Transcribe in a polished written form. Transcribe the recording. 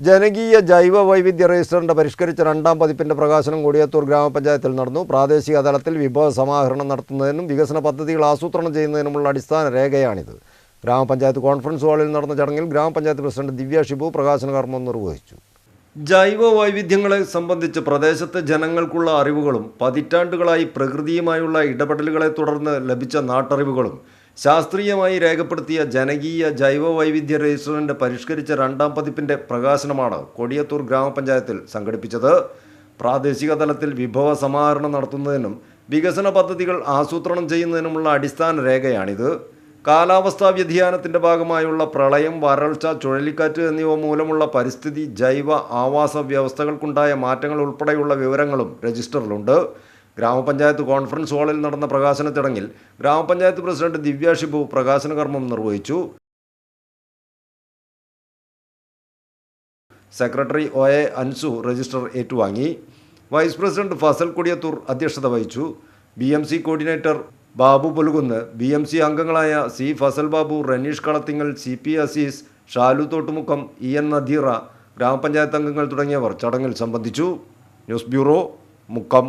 ജനകീയ ജൈവ വൈവിധ്യ രജിസ്റ്ററിന്റെ പരിഷ്കരിച്ച രണ്ടാം പതിപ്പിന്റെ പ്രകാശനം കൊടിയത്തൂർ ഗ്രാമപഞ്ചായത്തിൽ നടന്നു. പ്രാദേശിക തലത്തിൽ വിഭവ സമാഹരണം നടത്തുന്നതിനും വികസന പദ്ധതികൾ ആസൂത്രണം ചെയ്യുന്നതിനുമുള്ള അടിസ്ഥാന രേഖയാണിത്. ഗ്രാമപഞ്ചായത്ത് കോൺഫറൻസ് ഹാളിൽ നടന്ന ചടങ്ങിൽ ഗ്രാമപഞ്ചായത്ത് പ്രസിഡന്റ് ദിവ്യ ഷിബു പ്രകാശന കർമ്മം നിർവഹിച്ചു. ജൈവ വൈവിധ്യങ്ങളെ സംബന്ധിച്ച് പ്രദേശത്തെ ജനങ്ങൾക്കുള്ള അറിവുകളും പതിറ്റാണ്ടുകളായി പ്രകൃതിയുമായുള്ള ഇടപെടലുകളെ തുടർന്ന് ലഭിച്ച നാട്ടറിവുകളും ശാസ്ത്രീയമായി രേഖപ്പെടുത്തിയ ജനകീയ ജൈവ വൈവിധ്യ രജിസ്റ്ററിൻ്റെ പരിഷ്കരിച്ച രണ്ടാം പതിപ്പിൻ്റെ പ്രകാശനമാണ് കൊടിയത്തൂർ ഗ്രാമപഞ്ചായത്തിൽ സംഘടിപ്പിച്ചത്. പ്രാദേശിക തലത്തിൽ വിഭവ സമാഹരണം നടത്തുന്നതിനും വികസന പദ്ധതികൾ ആസൂത്രണം ചെയ്യുന്നതിനുമുള്ള അടിസ്ഥാന രേഖയാണിത്. കാലാവസ്ഥാ വ്യതിയാനത്തിൻ്റെ ഭാഗമായുള്ള പ്രളയം, വരൾച്ച, ചുഴലിക്കാറ്റ് എന്നിവ മൂലമുള്ള പരിസ്ഥിതി, ജൈവ ആവാസ വ്യവസ്ഥകൾക്കുണ്ടായ മാറ്റങ്ങൾ ഉൾപ്പെടെയുള്ള വിവരങ്ങളും രജിസ്റ്ററിലുണ്ട്. ഗ്രാമപഞ്ചായത്ത് കോൺഫറൻസ് ഹാളിൽ നടന്ന പ്രകാശന ചടങ്ങിൽ ഗ്രാമപഞ്ചായത്ത് പ്രസിഡന്റ് ദിവ്യ ഷിബു പ്രകാശന കർമ്മം നിർവഹിച്ചു. സെക്രട്ടറി OA അൻസു രജിസ്റ്റർ ഏറ്റുവാങ്ങി. വൈസ് പ്രസിഡന്റ് ഫസൽ കൊടിയത്തൂർ അധ്യക്ഷത വഹിച്ചു. BMC coordinator Babu Pulukunnu, BMC അംഗങ്ങളായ C Fasal Babu, Ranish Kalathingal, CP Azeez, Shalu Thottumukkam, EN Nadeera, ഗ്രാമപഞ്ചായത്ത് അംഗങ്ങൾ തുടങ്ങിയവർ ചടങ്ങിൽ സംബന്ധിച്ചു. News bureau, Mukkam.